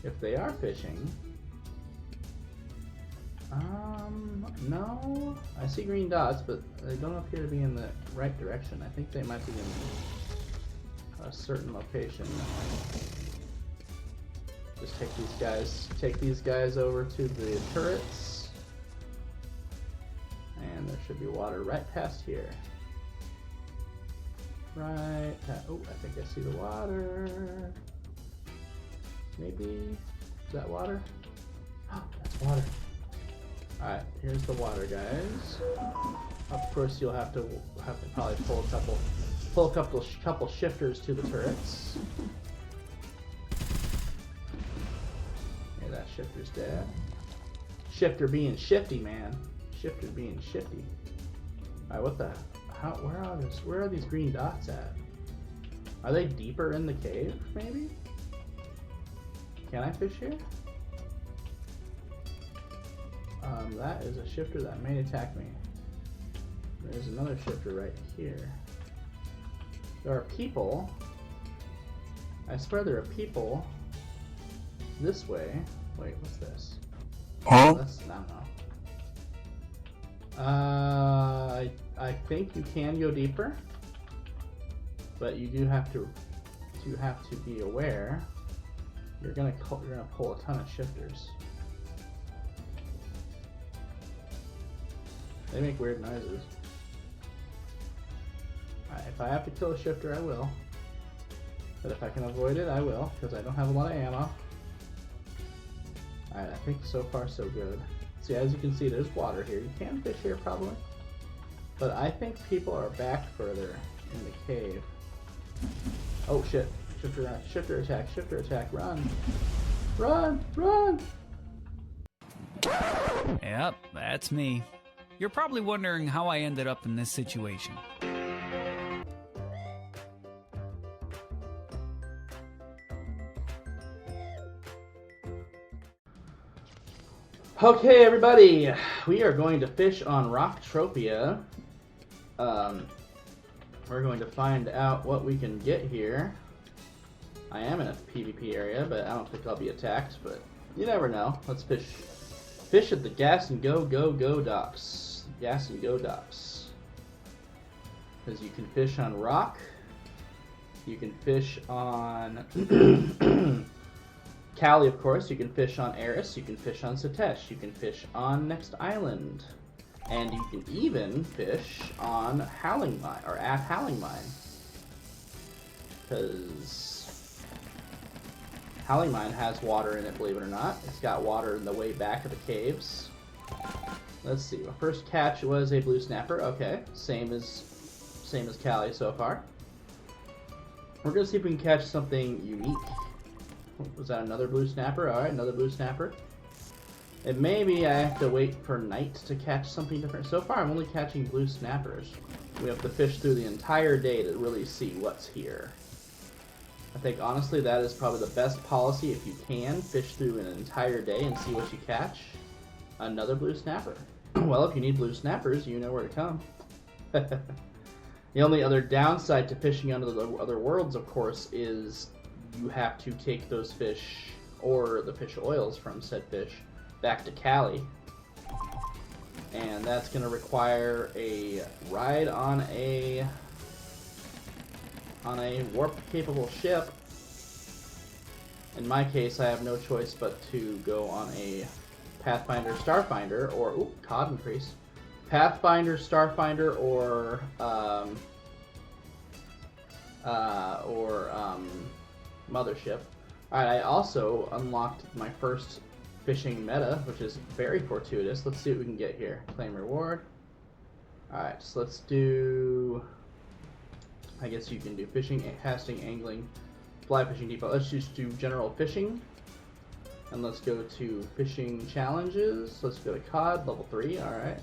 if they are fishing. No, I see green dots, but they don't appear to be in the right direction. I think they might be in a certain location. Just take these guys over to the turrets. And there should be water right past here. Right past, oh, I think I see the water. Maybe, is that water? Oh, that's water. Alright, here's the water, guys. Of course, you'll have to probably pull a couple shifters to the turrets. Yeah, that shifter's dead. Shifter being shifty, man. Shifter being shifty. Alright, what the? Where are these green dots at? Are they deeper in the cave, maybe? Can I fish here? That is a shifter that may attack me. There's another shifter right here. There are people. I swear there are people this way. Wait, what's this? Huh? That's, no. I think you can go deeper, but you do have to be aware. You're gonna pull a ton of shifters. They make weird noises. Alright, if I have to kill a shifter, I will. But if I can avoid it, I will, because I don't have a lot of ammo. Alright, I think so far so good. See, as you can see, there's water here. You can fish here, probably. But I think people are back further in the cave. Oh, shit. Shifter attack, run! Run! Run! Yep, that's me. You're probably wondering how I ended up in this situation. Okay, everybody, we are going to fish on Entropia. We're going to find out what we can get here. I am in a PvP area, but I don't think I'll be attacked, but you never know. Let's fish. Fish at the Gas and Go docks. Gas and Go docks. Because you can fish on rock. You can fish on Cali, of course. You can fish on Eris. You can fish on Satesh. You can fish on Next Island. And you can even fish on Howling Mine, or at Howling Mine. Because Howling Mine has water in it, believe it or not. It's got water in the way back of the caves. Let's see. My first catch was a blue snapper. Okay, same as Cali so far. We're gonna see if we can catch something unique. Was that another blue snapper? All right, another blue snapper. And maybe I have to wait for night to catch something different. So far, I'm only catching blue snappers. We have to fish through the entire day to really see what's here. I think, honestly, that is probably the best policy if you can. Fish through an entire day and see what you catch. Another blue snapper. Well, if you need blue snappers, you know where to come. The only other downside to fishing under the other worlds, of course, is you have to take those fish, or the fish oils from said fish, back to Cali. And that's going to require a ride on a warp-capable ship. In my case, I have no choice but to go on a Pathfinder Starfinder, or ooh, cod increase. Pathfinder Starfinder, or Mothership. Alright, I also unlocked my first fishing meta, which is very fortuitous. Let's see what we can get here. Claim reward. Alright, so let's do... I guess you can do fishing, casting, angling, fly fishing depot. Let's just do general fishing. And let's go to fishing challenges. Let's go to cod, level 3, alright.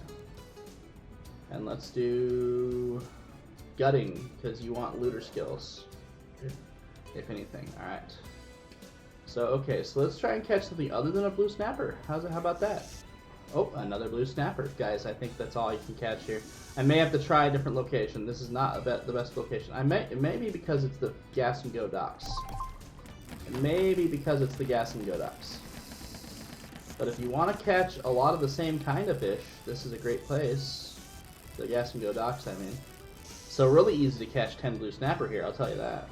And let's do gutting, because you want looter skills, if anything. Alright. So, okay, so let's try and catch something other than a blue snapper. How about that? Oh, another blue snapper. Guys, I think that's all you can catch here. I may have to try a different location. This is not the best location. It may be because it's the Gas and Go docks. maybe because it's the gas and go ducks. But if you want to catch a lot of the same kind of fish, this is a great place. The gas and go docks, I mean. So really easy to catch 10 blue snapper here, I'll tell you that.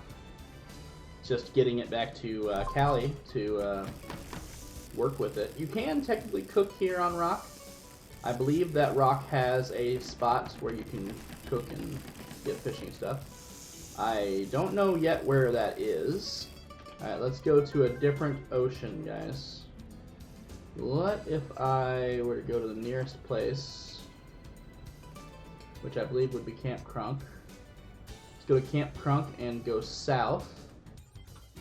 Just getting it back to Cali to work with it. You can technically cook here on rock. I believe that rock has a spot where you can cook and get fishing stuff. I don't know yet where that is. Alright, let's go to a different ocean, guys. What if I were to go to the nearest place, which I believe would be Camp Crunk. Let's go to Camp Crunk and go south.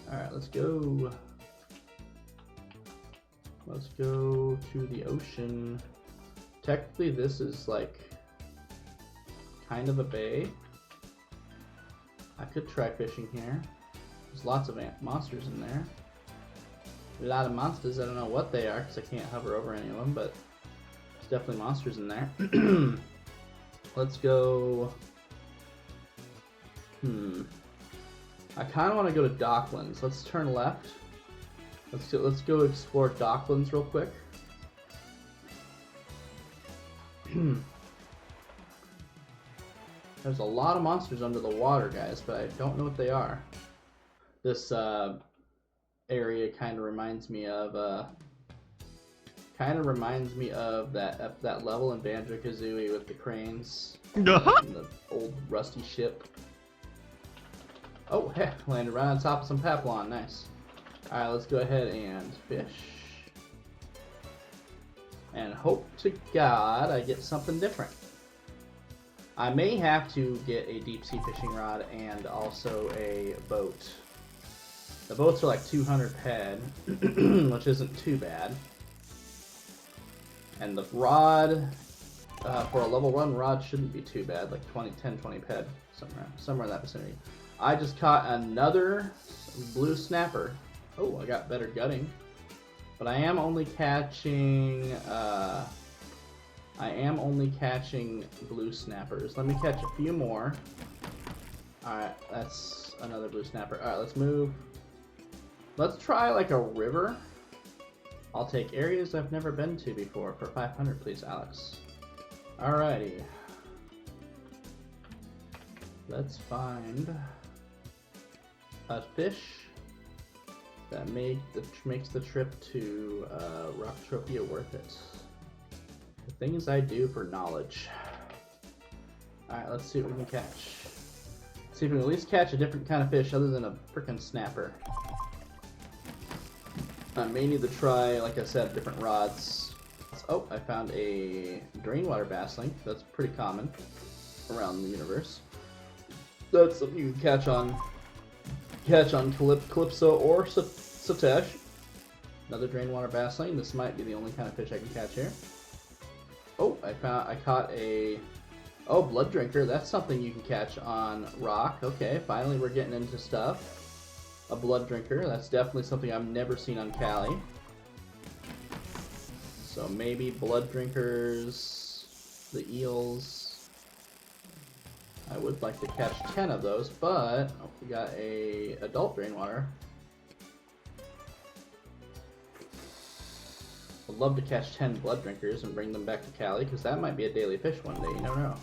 Alright, let's go. Let's go to the ocean. Technically, this is like kind of a bay. I could try fishing here. There's lots of monsters in there. A lot of monsters. I don't know what they are because I can't hover over any of them, but there's definitely monsters in there. Let's go. I kind of want to go to Docklands. Let's turn left. Let's go explore Docklands real quick. There's a lot of monsters under the water, guys, but I don't know what they are. This area kind of reminds me of that level in Banjo-Kazooie with the cranes and the old rusty ship. Oh, heck, landed right on top of some Papillon. Nice. Alright, let's go ahead and fish. And hope to God I get something different. I may have to get a deep sea fishing rod and also a boat. The boats are like 200 head, which isn't too bad. And the rod, for a level 1 rod, shouldn't be too bad, like 10, 20 head, somewhere in that vicinity. I just caught another blue snapper. Oh, I got better gutting. But I am only catching blue snappers. Let me catch a few more. Alright, that's another blue snapper. Alright, let's move. Let's try like a river. I'll take areas I've never been to before for 500, please, Alex. Alrighty. Let's find a fish that makes the trip to Entropia worth it. The things I do for knowledge. Alright, let's see what we can catch. See if we can at least catch a different kind of fish other than a frickin' snapper. I may need to try, like I said, different rods. Oh, I found a drainwater bassling. That's pretty common around the universe. That's something you can catch on Calypso or Satesh. Another drainwater bassling. This might be the only kind of fish I can catch here. Oh, I caught a blood drinker. That's something you can catch on rock. Okay, finally we're getting into stuff. A blood drinker. That's definitely something I've never seen on Cali. So maybe blood drinkers, the eels. I would like to catch 10 of those, but we got a adult drainwater. I'd love to catch 10 blood drinkers and bring them back to Cali, because that might be a daily fish one day, you never know.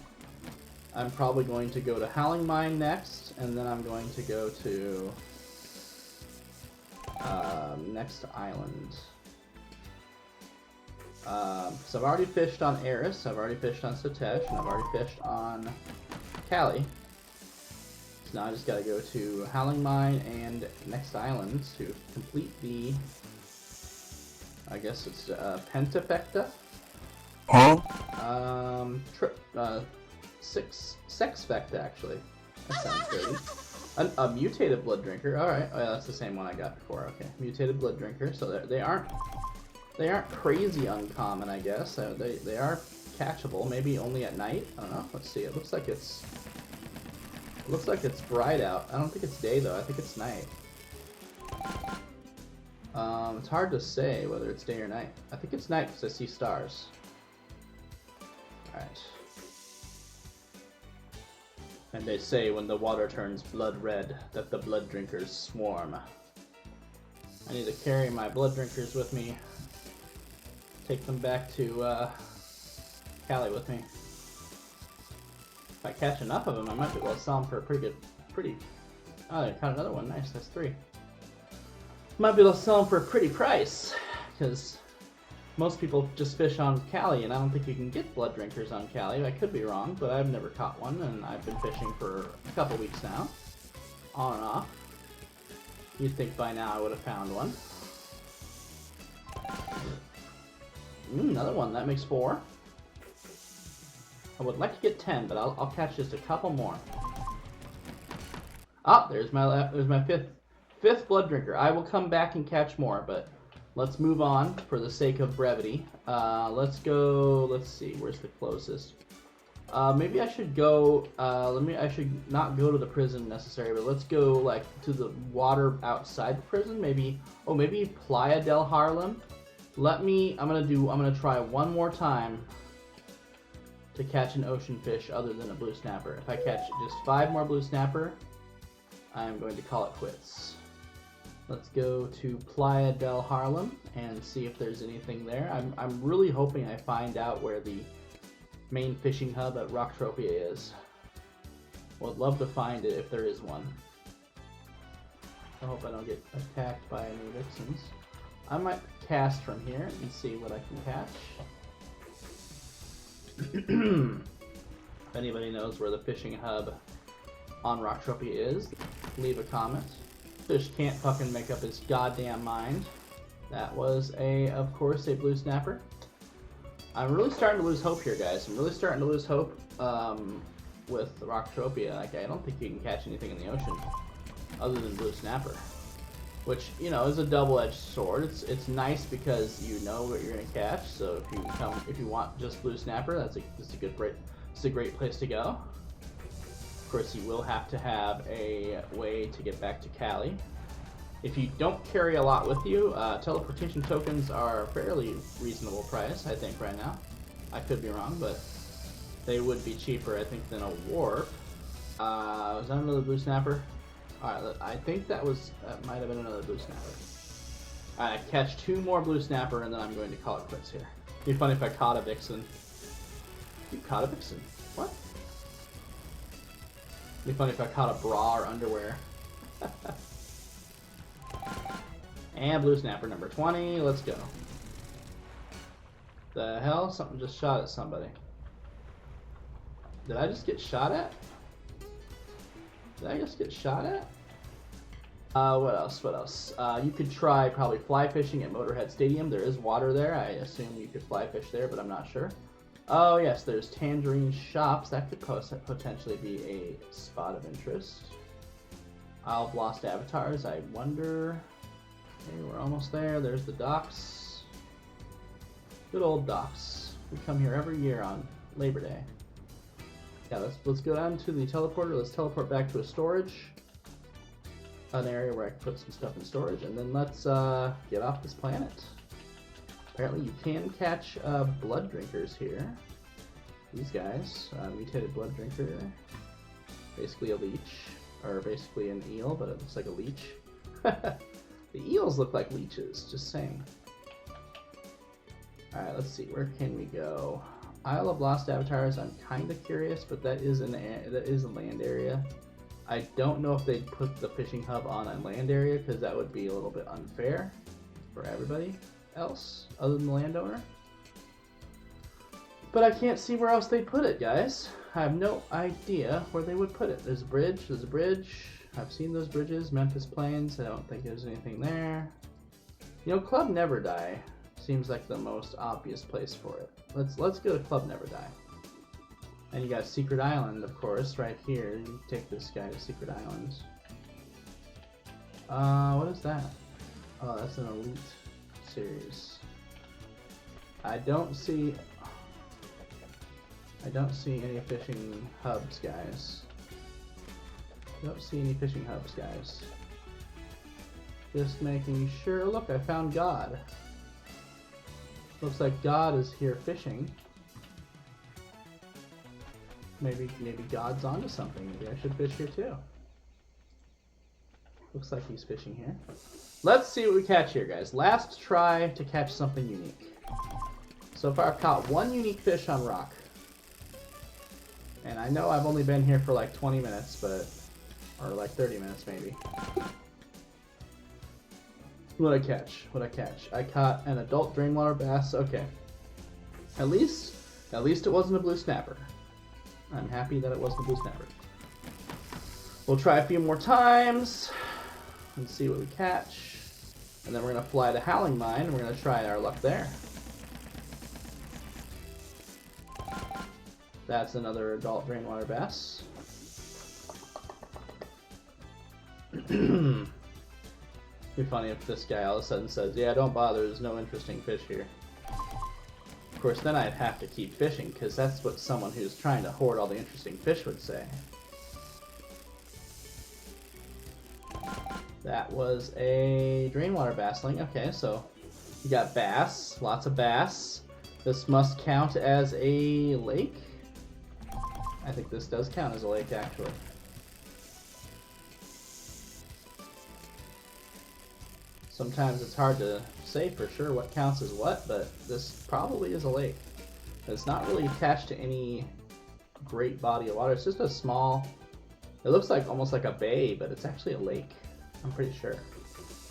I'm probably going to go to Howling Mine next, and then I'm going to go to next island. So I've already fished on Eris, I've already fished on Satesh, and I've already fished on Cali. So now I just gotta go to Howling Mine and next island to complete the, I guess it's Pentafecta? Huh? Sexfecta, actually. That sounds dirty. A mutated blood drinker. Alright, oh yeah, that's the same one I got before. Okay, mutated blood drinker. So they aren't crazy uncommon, I guess. They are catchable. Maybe only at night. I don't know. Let's see. It looks like it's bright out. I don't think it's day though. I think it's night. It's hard to say whether it's day or night. I think it's night because I see stars. Alright. And they say when the water turns blood red that the blood drinkers swarm. I need to carry my blood drinkers with me. Take them back to Cali with me. If I catch enough of them, I might be able to sell them for a pretty. Oh, I caught another one. Nice, that's 3. Might be able to sell them for a pretty price, because most people just fish on Cali, and I don't think you can get blood drinkers on Cali. I could be wrong, but I've never caught one, and I've been fishing for a couple weeks now, on and off. You'd think by now I would have found one. Another one. That makes 4. I would like to get 10, but I'll catch just a couple more. Ah, there's my fifth blood drinker. I will come back and catch more, but let's move on for the sake of brevity. Let's go. Let's see. Where's the closest? Maybe I should go. I should not go to the prison necessarily, but let's go like to the water outside the prison. Maybe. Oh, maybe Playa del Harlem. I'm gonna try one more time to catch an ocean fish other than a blue snapper. If I catch just 5 more blue snapper, I'm going to call it quits. Let's go to Playa del Harlem and see if there's anything there. I'm really hoping I find out where the main fishing hub at Entropia is. Would love to find it if there is one. I hope I don't get attacked by any vixens. I might cast from here and see what I can catch. If anybody knows where the fishing hub on Entropia is, leave a comment. Fish can't fucking make up his goddamn mind. That was of course, a blue snapper. I'm really starting to lose hope here, guys. I'm really starting to lose hope with Entropia. Like, I don't think you can catch anything in the ocean other than blue snapper, which, you know, is a double-edged sword. It's nice because you know what you're gonna catch. So if you want just blue snapper, that's a great place to go. Of course, you will have to have a way to get back to Cali. If you don't carry a lot with you, teleportation tokens are a fairly reasonable price, I think, right now. I could be wrong, but they would be cheaper, I think, than a warp. Was that another blue snapper? Alright, I think that might have been another blue snapper. Alright, I catch 2 more blue snapper, and then I'm going to call it quits here. It'd be funny if I caught a vixen. You caught a vixen? What? It'd be funny if I caught a bra or underwear. And blue snapper number 20. Let's go. The hell? Something just shot at somebody. Did I just get shot at? Did I just get shot at? What else? You could try probably fly fishing at Motorhead Stadium. There is water there. I assume you could fly fish there, but I'm not sure. Oh yes, there's Tangerine Shops. That could potentially be a spot of interest. Isle of Lost Avatars. I wonder. Okay, we're almost there. There's the docks. Good old docks. We come here every year on Labor Day. Yeah, let's go down to the teleporter. Let's teleport back to a storage. An area where I can put some stuff in storage, and then let's get off this planet. Apparently you can catch blood drinkers here. These guys, mutated blood drinker. Basically a leech, or basically an eel, but it looks like a leech. The eels look like leeches, just saying. Alright, let's see, where can we go? Isle of Lost Avatars, I'm kind of curious, but that is a land area. I don't know if they'd put the fishing hub on a land area, because that would be a little bit unfair for everybody else, other than the landowner. But I can't see where else they'd put it, guys. I have no idea where they would put it. There's a bridge, I've seen those bridges, Memphis Plains, I don't think there's anything there. You know, Club Never Die seems like the most obvious place for it. Let's go to Club Never Die. And you got Secret Island, of course, right here. You take this guy to Secret Island. What is that? Oh, that's an elite series. I don't see any fishing hubs, guys. Don't see any fishing hubs, guys. Just making sure. Look, I found God. Looks like God is here fishing. Maybe God's onto something. Maybe I should fish here too. Looks like he's fishing here. Let's see what we catch here, guys. Last try to catch something unique. So far I've caught one unique fish on rock. And I know I've only been here for like 20 minutes, but... or like 30 minutes maybe. What'd I catch? What'd I catch? I caught an adult drainwater bass. Okay. At least it wasn't a blue snapper. I'm happy that it wasn't a blue snapper. We'll try a few more times and see what we catch. And then we're going to fly to Howling Mine and we're going to try our luck there. That's another adult drainwater bass. It'd be funny if this guy all of a sudden says, yeah, don't bother, there's no interesting fish here. Of course, then I'd have to keep fishing, because that's what someone who's trying to hoard all the interesting fish would say. That was a drainwater bassling. Okay, so you got bass, lots of bass. This must count as a lake. I think this does count as a lake, actually. Sometimes it's hard to say for sure what counts as what, but this probably is a lake. It's not really attached to any great body of water. It's just a small, it looks like almost like a bay, but it's actually a lake. I'm pretty sure.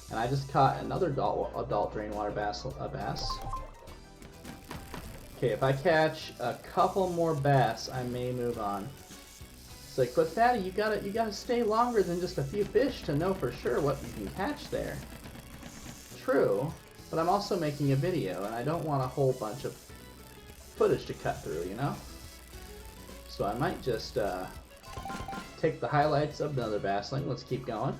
And I just caught another adult drainwater bass. Okay, if I catch a couple more bass, I may move on. It's like, but Fatty, you gotta stay longer than just a few fish to know for sure what you can catch there. True, but I'm also making a video, and I don't want a whole bunch of footage to cut through, you know? So I might just take the highlights of another bassling. Let's keep going.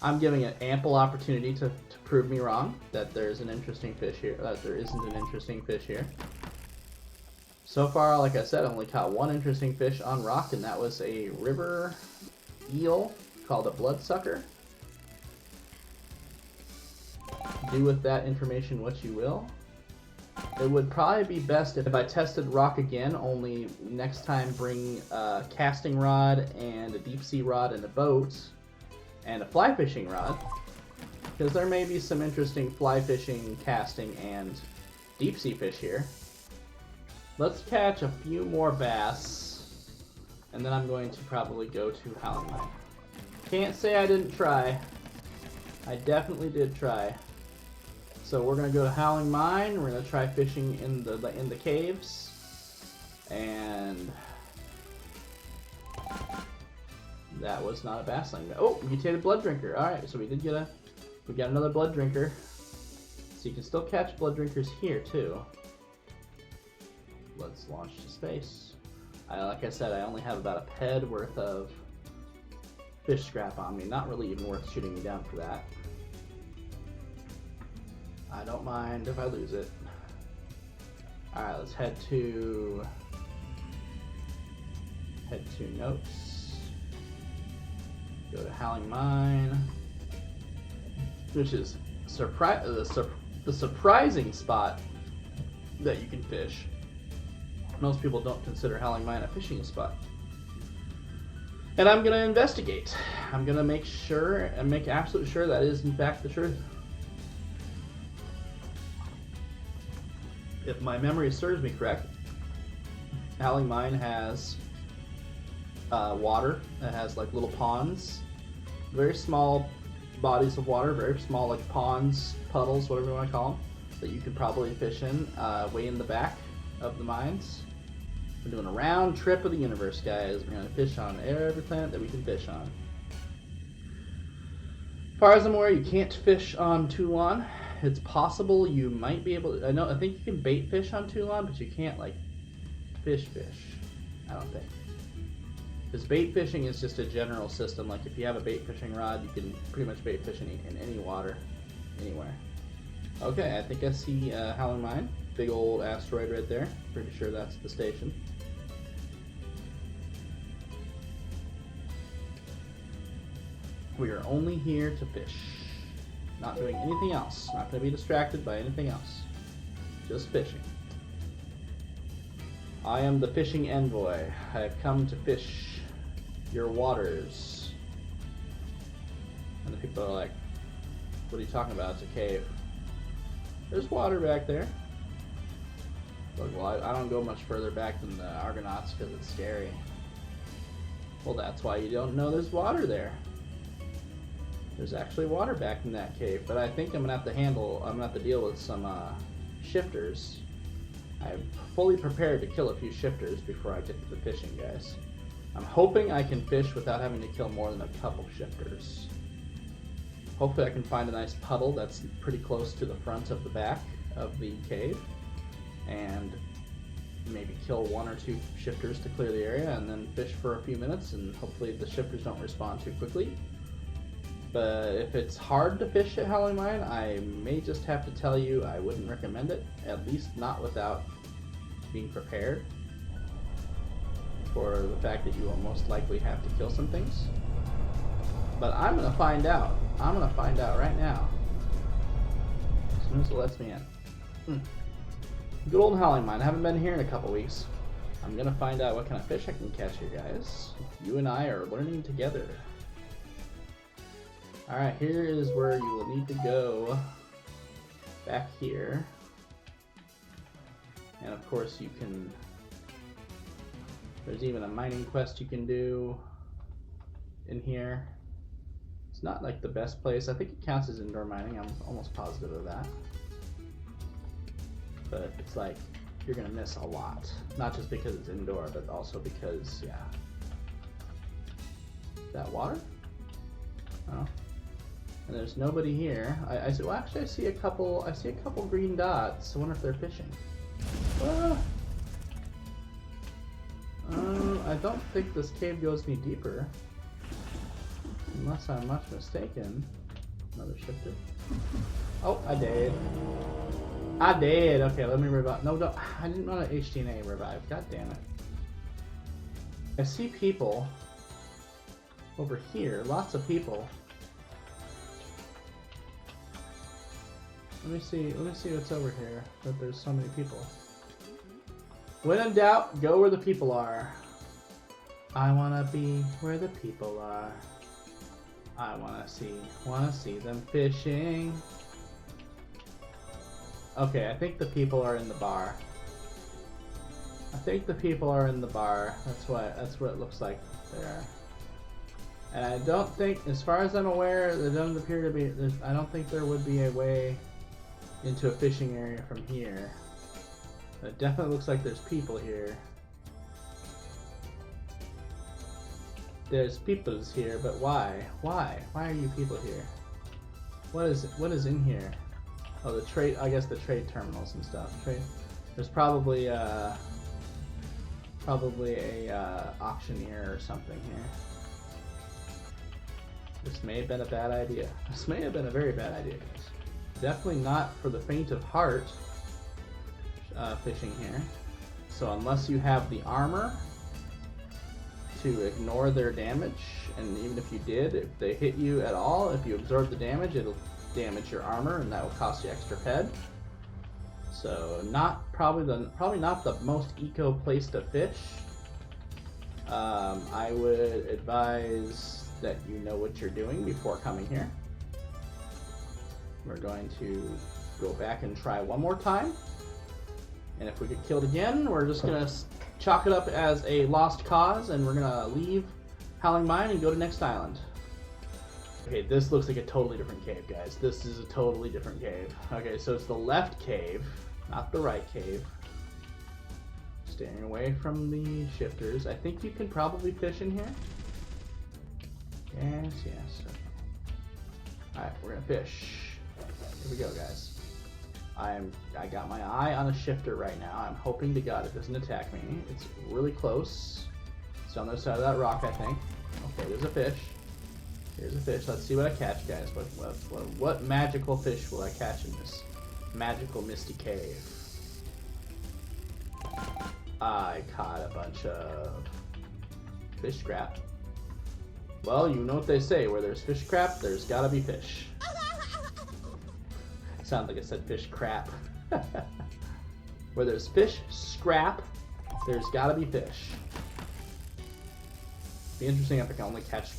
I'm giving it ample opportunity to prove me wrong, that there's an interesting fish here, that there isn't an interesting fish here. So far, like I said, I only caught one interesting fish on rock, and that was a river eel called a bloodsucker. Do with that information what you will. It would probably be best if I tested rock again, only next time bring a casting rod and a deep sea rod and a boat and a fly fishing rod, because there may be some interesting fly fishing, casting, and deep sea fish here. Let's catch a few more bass, and then I'm going to probably go to Howling Mine. Can't say I didn't try. I definitely did try. So we're gonna go to Howling Mine. We're gonna try fishing in the caves, and that was not a bassling. Oh, mutated blood drinker. All right, so we got another blood drinker. So you can still catch blood drinkers here too. Let's launch to space. Like I said, I only have about a head worth of fish scrap on me. Not really even worth shooting me down for that. I don't mind if I lose it. Alright, let's head to notes. Go to Howling Mine, which is the surprising spot that you can fish. Most people don't consider Howling Mine a fishing spot. And I'm gonna investigate. I'm gonna make sure and make absolute sure that is in fact the truth. If my memory serves me correct, Howling Mine has water. It has like little ponds, very small bodies of water, very small like ponds, puddles, whatever you want to call them, that you could probably fish in way in the back of the mines. We're doing a round trip of the universe, guys. We're going to fish on every planet that we can fish on. As far as I'm aware, you can't fish on Toulon. It's possible you might be able to, I think you can bait fish on Toulon, but you can't like fish. I don't think. Because bait fishing is just a general system. Like if you have a bait fishing rod, you can pretty much bait fish in any water, anywhere. Okay, I think I see Howling Mine. Big old asteroid right there. Pretty sure that's the station. We are only here to fish. Not doing anything else. Not going to be distracted by anything else. Just fishing. I am the fishing envoy. I have come to fish your waters. And the people are like, what are you talking about? It's a cave. There's water back there. Look, well, I don't go much further back than the Argonauts because it's scary. Well, that's why you don't know there's water there. There's actually water back in that cave, but I think I'm gonna have to deal with some shifters. I'm fully prepared to kill a few shifters before I get to the fishing, guys. I'm hoping I can fish without having to kill more than a couple shifters. Hopefully I can find a nice puddle that's pretty close to the front of the back of the cave, and maybe kill 1 or 2 shifters to clear the area, and then fish for a few minutes, and hopefully the shifters don't respond too quickly. But if it's hard to fish at Howling Mine, I may just have to tell you I wouldn't recommend it, at least not without being prepared for the fact that you will most likely have to kill some things. But I'm gonna find out. I'm gonna find out right now, as soon as it lets me in. Good old Howling Mine. I haven't been here in a couple weeks. I'm gonna find out what kind of fish I can catch here, guys. You and I are learning together. Alright, here is where you will need to go. Back here. And of course you can... There's even a mining quest you can do in here. It's not like the best place. I think it counts as indoor mining. I'm almost positive of that. But it's like, you're gonna miss a lot. Not just because it's indoor, but also because, yeah. Is that water? Oh. And there's nobody here. I see. Well, actually, I see a couple green dots. I wonder if they're fishing. I don't think this cave goes any deeper, unless I'm much mistaken. Another shifter. Oh, I did. I did. Okay, let me revive. No, don't. I didn't want to HDNA revive. God damn it. I see people over here. Lots of people. Let me see what's over here, that there's so many people. When in doubt, go where the people are. I wanna be where the people are. I wanna see them fishing. Okay, I think the people are in the bar. That's what it looks like there. And I don't think, as far as I'm aware, there doesn't appear to be, I don't think there would be a way into a fishing area from here. It definitely looks like there's people here. There's peoples here, but why? Why are you people here? What is in here? Oh, the trade, I guess the trade terminals and stuff. There's probably a auctioneer or something here. This may have been a bad idea. This may have been a very bad idea, guys. Definitely not for the faint of heart fishing here. So unless you have the armor to ignore their damage, and even if you did, if they hit you at all, if you absorb the damage, it'll damage your armor, and that will cost you extra head. So probably not the most eco place to fish. I would advise that you know what you're doing before coming here. We're going to go back and try one more time. And if we get killed again, we're just going to chalk it up as a lost cause, and we're going to leave Howling Mine and go to next island. Okay, this looks like a totally different cave, guys. This is a totally different cave. Okay, so it's the left cave, not the right cave. Staying away from the shifters. I think you can probably fish in here. Yes. Alright, we're going to fish. Here we go, guys. I got my eye on a shifter right now. I'm hoping to God it doesn't attack me. It's really close. It's on the other side of that rock, I think. Okay, there's a fish. Here's a fish. Let's see what I catch, guys. What magical fish will I catch in this magical misty cave? I caught a bunch of fish scrap. Well, you know what they say. Where there's fish crap, there's gotta be fish. Sounds like I said fish crap. Where there's fish scrap, there's gotta be fish. Be interesting if I can only catch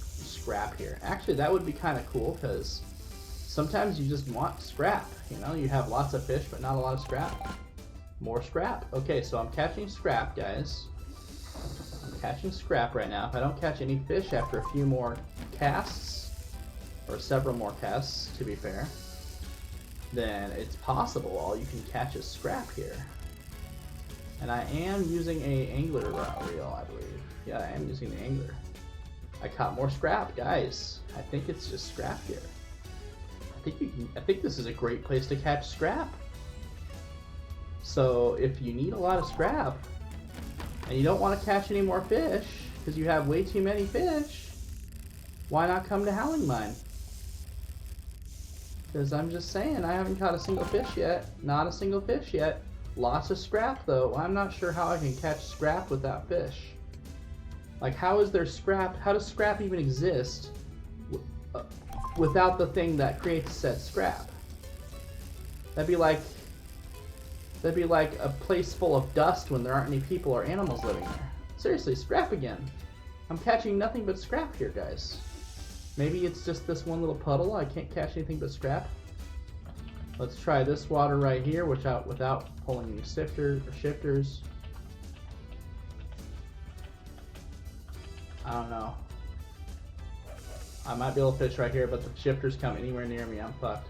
scrap here. Actually, that would be kind of cool because sometimes you just want scrap. You know, you have lots of fish, but not a lot of scrap. More scrap. Okay, so I'm catching scrap, guys. I'm catching scrap right now. If I don't catch any fish after a few more casts, or several more casts, to be fair, then it's possible all you can catch is scrap here. And I am using a angler reel, I believe. Yeah, I am using the angler. I caught more scrap, guys. I think it's just scrap here. I think this is a great place to catch scrap. So if you need a lot of scrap and you don't want to catch any more fish because you have way too many fish, why not come to Howling Mine? Because I'm just saying, I haven't caught a single fish yet. Not a single fish yet. Lots of scrap though. I'm not sure how I can catch scrap without fish. Like, how is there scrap? How does scrap even exist without the thing that creates said scrap? That'd be like a place full of dust when there aren't any people or animals living there. Seriously, scrap again. I'm catching nothing but scrap here, guys. Maybe it's just this one little puddle. I can't catch anything but scrap. Let's try this water right here without pulling any shifters. I don't know. I might be able to fish right here, but the shifters come anywhere near me, I'm fucked.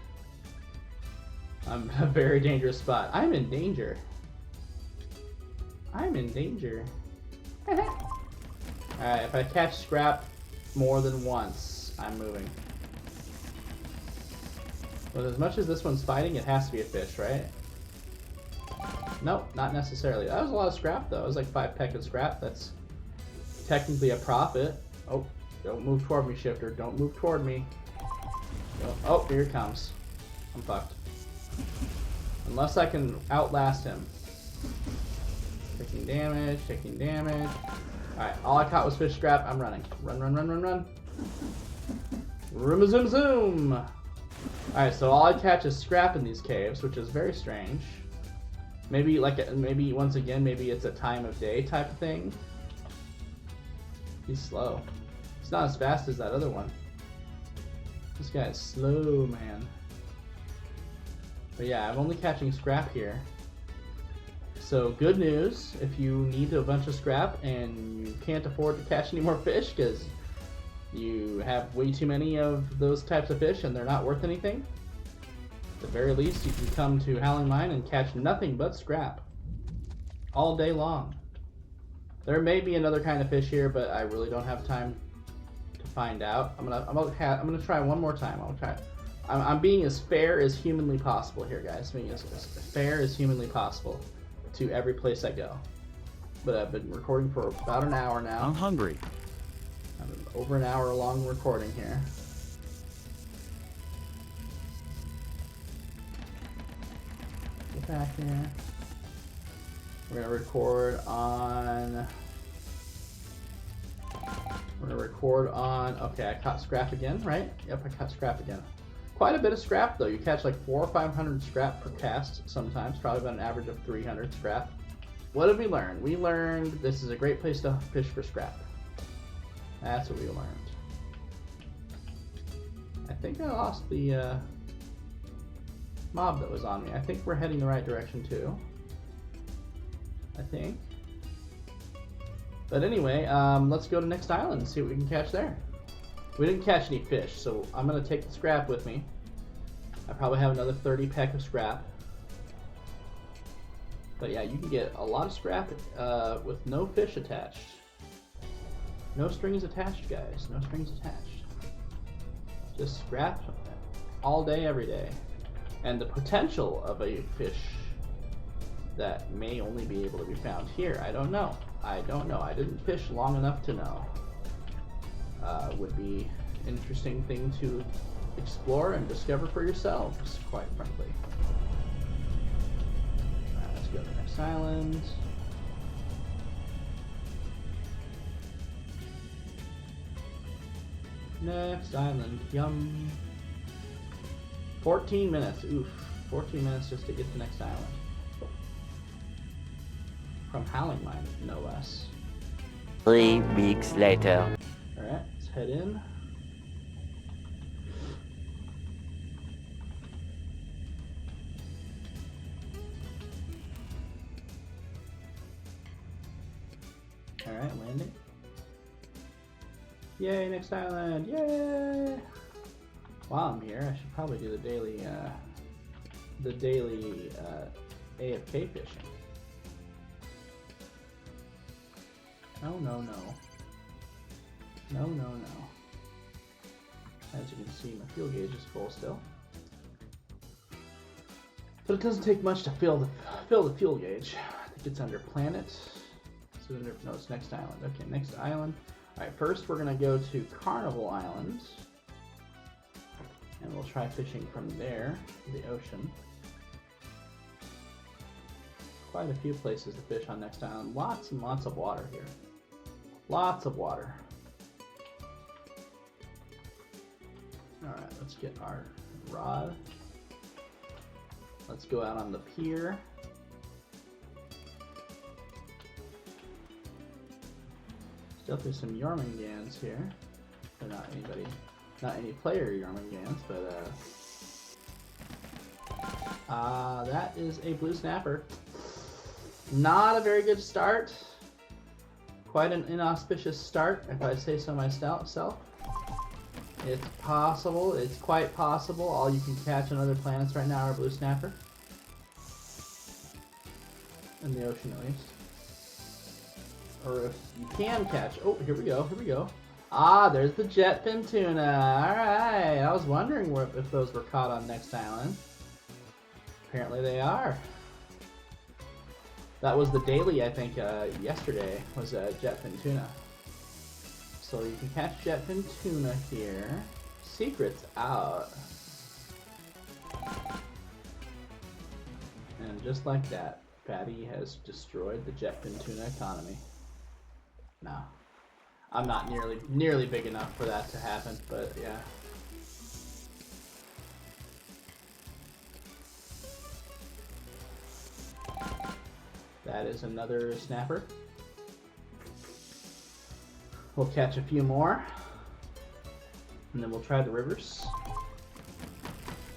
I'm in a very dangerous spot. I'm in danger. I'm in danger. Alright, if I catch scrap more than once, I'm moving. But as much as this one's fighting, it has to be a fish, right? Nope, not necessarily. That was a lot of scrap, though. It was like 5 peck of scrap. That's technically a profit. Oh, don't move toward me, shifter. Don't move toward me. Oh, here it comes. I'm fucked. Unless I can outlast him. Taking damage, taking damage. Alright, all I caught was fish scrap. I'm running. Run, run, run, run, run. Room zoom zoom. Alright, so all I catch is scrap in these caves, which is very strange. Maybe once again, maybe it's a time of day type of thing. He's slow. He's not as fast as that other one. This guy is slow, man. But yeah, I'm only catching scrap here. So good news, if you need a bunch of scrap and you can't afford to catch any more fish because you have way too many of those types of fish and they're not worth anything, at the very least you can come to Howling Mine and catch nothing but scrap all day long. There may be another kind of fish here, but I really don't have time to find out. I'm gonna try one more time. I'm being as fair as humanly possible here, guys. Being as fair as humanly possible to every place I go. But I've been recording for about an hour now. I'm hungry. I'm over an hour long recording here. Get back here. We're gonna record on. Okay, I caught scrap again, right? Yep, I caught scrap again. Quite a bit of scrap though. You catch like 400 or 500 scrap per cast sometimes, probably about an average of 300 scrap. What did we learn? We learned this is a great place to fish for scrap. That's what we learned. I think I lost the mob that was on me. I think we're heading the right direction too. I think. But anyway, let's go to next island and see what we can catch there. We didn't catch any fish, so I'm going to take the scrap with me. I probably have another 30 peck of scrap. But yeah, you can get a lot of scrap with no fish attached. No strings attached, guys. No strings attached. Just scrap all day, every day. And the potential of a fish that may only be able to be found here, I don't know. I don't know. I didn't fish long enough to know. Would be an interesting thing to explore and discover for yourselves, quite frankly. Alright, let's go to the next island. Next island, yum. 14 minutes, oof. 14 minutes just to get to the next island. From Howling Mine, no less. 3 weeks later. Alright, let's head in. Alright, landing. Yay, next island! Yay! While I'm here, I should probably do the daily AFK fishing. No, no, no. No, no, no. As you can see, my fuel gauge is full still. But it doesn't take much to fill the fuel gauge. I think it's under planet. So no, it's next island. Okay, next island. Alright, first we're going to go to Carnival Island. And we'll try fishing from there to the ocean. Quite a few places to fish on next island. Lots and lots of water here. Lots of water. Alright, let's get our rod. Let's go out on the pier. Still there's some Jormungand's here. They're not any player Jormungand's, but that is a blue snapper. Not a very good start. Quite an inauspicious start, if I say so myself. It's possible, it's quite possible. All you can catch on other planets right now are blue snapper. In the ocean, at least. Or if you can catch... Oh, here we go, here we go. Ah, there's the jetfin tuna. Alright, I was wondering if those were caught on next island. Apparently they are. That was the daily, I think, yesterday, was jetfin tuna. So you can catch jetfin tuna here. Secrets out. And just like that, Fatty has destroyed the jetfin tuna economy. No. I'm not nearly big enough for that to happen, but yeah. That is another snapper. We'll catch a few more, and then we'll try the rivers,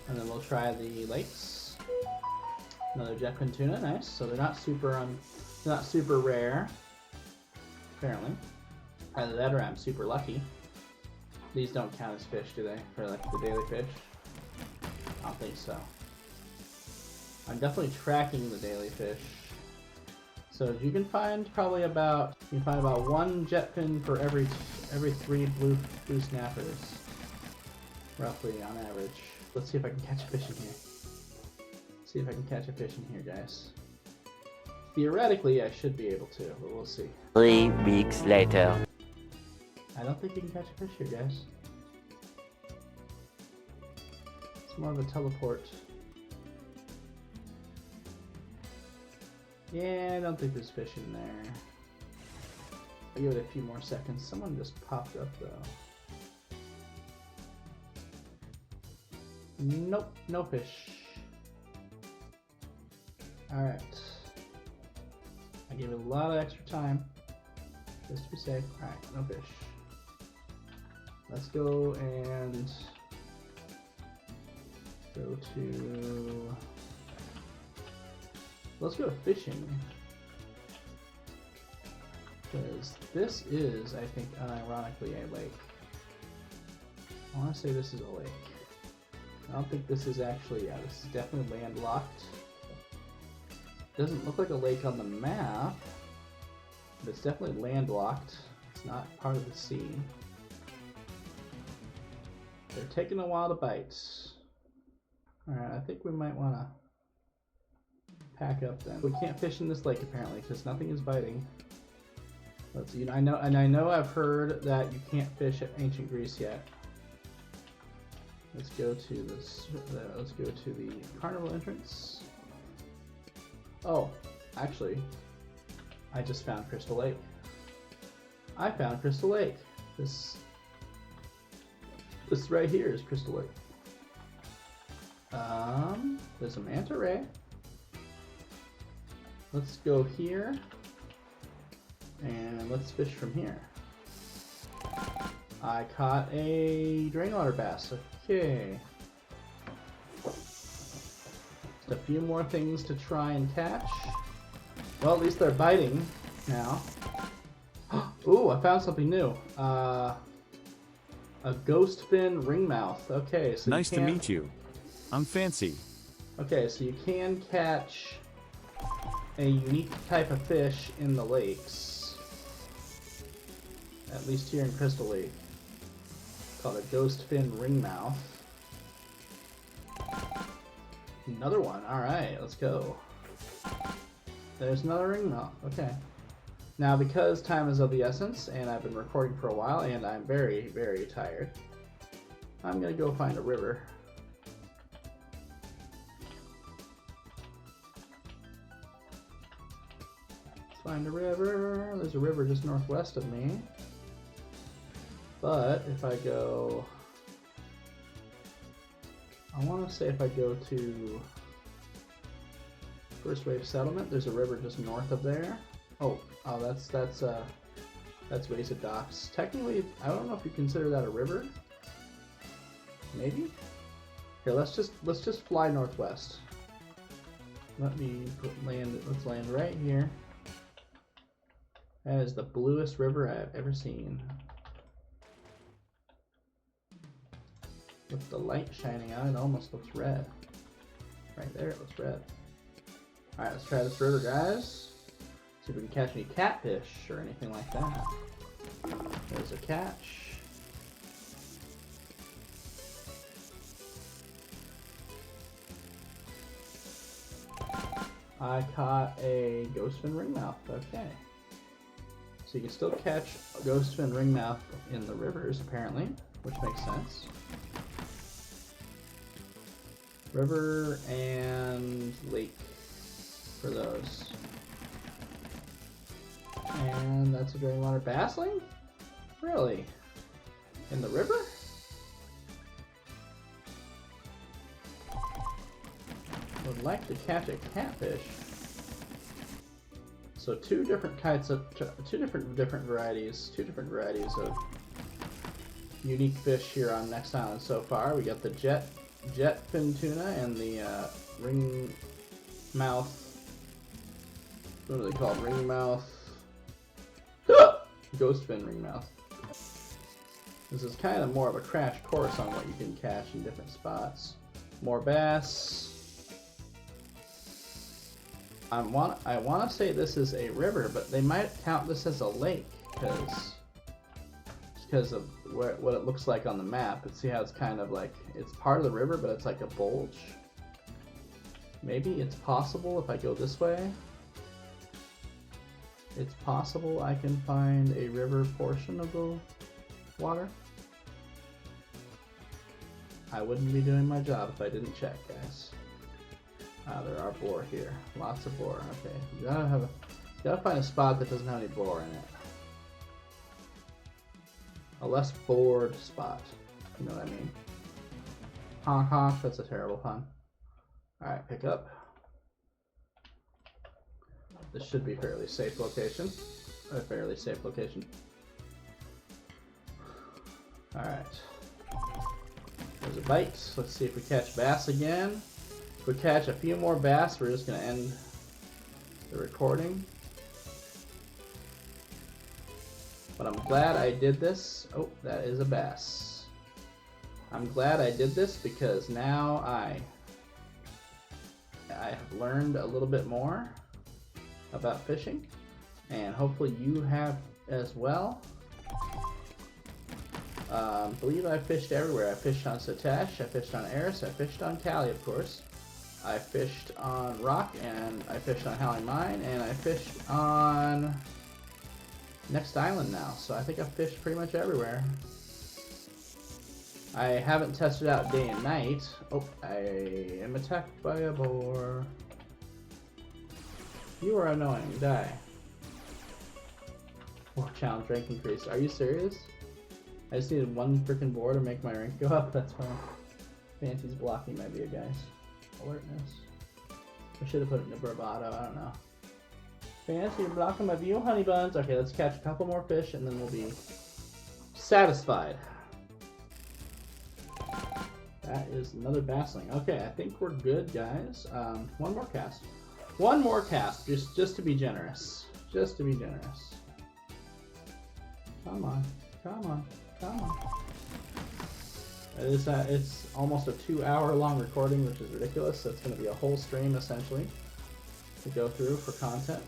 and then we'll try the lakes. Another jetfin tuna, nice. So they're not super rare, apparently. Either that or I'm super lucky. These don't count as fish, do they? For like the daily fish? I don't think so. I'm definitely tracking the daily fish. So you can find probably about one jetfin for every 3 blue snappers, roughly on average. Let's see if I can catch a fish in here. See if I can catch a fish in here, guys. Theoretically, I should be able to, but we'll see. 3 weeks later. I don't think you can catch a fish here, guys. It's more of a teleport. Yeah, I don't think there's fish in there. I'll give it a few more seconds. Someone just popped up, though. Nope, no fish. Alright. I gave it a lot of extra time, just to be safe. Alright, no fish. Let's go and go to... Let's go fishing, because this is, I think, unironically a lake. I want to say this is a lake. I don't think this is actually, yeah, this is definitely landlocked. Doesn't look like a lake on the map, but it's definitely landlocked. It's not part of the sea. They're taking a while to bite. Alright, I think we might want to pack up then. We can't fish in this lake apparently because nothing is biting. Let's see. I know I've heard that you can't fish at ancient Greece yet. Let's go to this. Let's go to the carnival entrance. Oh, actually, I just found Crystal Lake. I found Crystal Lake. This right here is Crystal Lake. There's a manta ray. Let's go here, and let's fish from here. I caught a drainwater bass. Okay. Just a few more things to try and catch. Well, at least they're biting now. Ooh, I found something new. A ghost fin ringmouth. Okay, so Nice to meet you. I'm Fancy. Okay, so you can catch a unique type of fish in the lakes. At least here in Crystal Lake. Called a ghost fin ringmouth. Another one. Alright, let's go. There's another ringmouth. Okay. Now, because time is of the essence, and I've been recording for a while, and I'm very, very tired, I'm gonna go find a river. Let's find a river. There's a river just northwest of me. But if I go... I want to say if I go to First Wave Settlement, there's a river just north of there. Oh, that's Wasted Docks. Technically, I don't know if you consider that a river. Maybe. Here, let's just fly northwest. Let's land right here. That is the bluest river I've ever seen. With the light shining on it, almost looks red. Right there, it looks red. Alright, let's try this river, guys. See if we can catch any catfish or anything like that. There's a catch. I caught a ghostfin ringmouth. Okay. So you can still catch a ghostfin ringmouth in the rivers, apparently, which makes sense. River and lake for those. And that's a drain water bassling? Really? In the river? Would like to catch a catfish. So two different varieties of unique fish here on Next Island so far. We got the jet fin tuna and the ringmouth. What are they called? Ringmouth. Ghostfin ringmouth. This is kind of more of a crash course on what you can catch in different spots. More bass. I want to say this is a river, but they might count this as a lake because of what it looks like on the map. See how it's kind of like, it's part of the river, but it's like a bulge. Maybe it's possible if I go this way. It's possible I can find a river portion of the water. I wouldn't be doing my job if I didn't check, guys. There are boar here. Lots of boar. Okay, you gotta find a spot that doesn't have any boar in it. A less bored spot. You know what I mean? Honk honk. That's a terrible pun. All right, pick up. This should be a fairly safe location. All right. There's a bite. Let's see if we catch bass again. If we catch a few more bass, we're just going to end the recording. But I'm glad I did this. Oh, that is a bass. I'm glad I did this because now I have learned a little bit more about fishing, and hopefully you have as well. I believe I fished everywhere. I fished on Satash, I fished on Eris, I fished on Cali, of course. I fished on Rock, and I fished on Howling Mine, and I fished on Next Island now. So I think I've fished pretty much everywhere. I haven't tested out day and night. Oh, I am attacked by a boar. You are annoying. Die. Boar challenge rank increase. Are you serious? I just needed one freaking boar to make my rank go up. That's why Fancy's blocking my view, guys. Alertness. I should have put it into bravado. I don't know. Fancy, you're blocking my view, honey buns. Okay, let's catch a couple more fish and then we'll be satisfied. That is another bassling. Okay, I think we're good, guys. One more cast. One more cast, just to be generous. Just to be generous. Come on. Come on. Come on. It's almost a 2-hour long recording, which is ridiculous. So it's going to be a whole stream essentially to go through for content.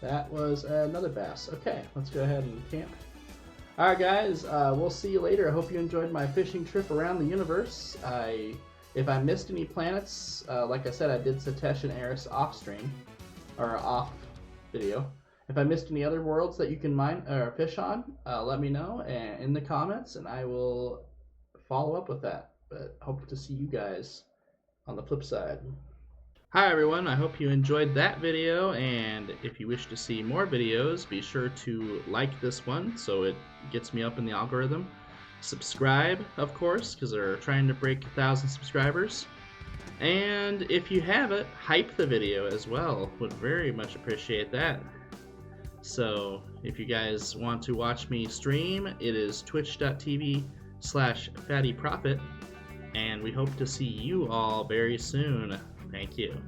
That was another bass. Okay, let's go ahead and camp. Alright guys, we'll see you later. I hope you enjoyed my fishing trip around the universe. If I missed any planets, like I said, I did Satesh and Eris off stream, or off video. If I missed any other worlds that you can mine or fish on, let me know in the comments, and I will follow up with that. But hope to see you guys on the flip side. Hi everyone, I hope you enjoyed that video, and if you wish to see more videos, be sure to like this one so it gets me up in the algorithm. Subscribe, of course, because they're trying to break 1,000 subscribers. And if you haven't, hype the video as well. Would very much appreciate that. So if you guys want to watch me stream, it is twitch.tv/fattyprofit, and we hope to see you all very soon. Thank you.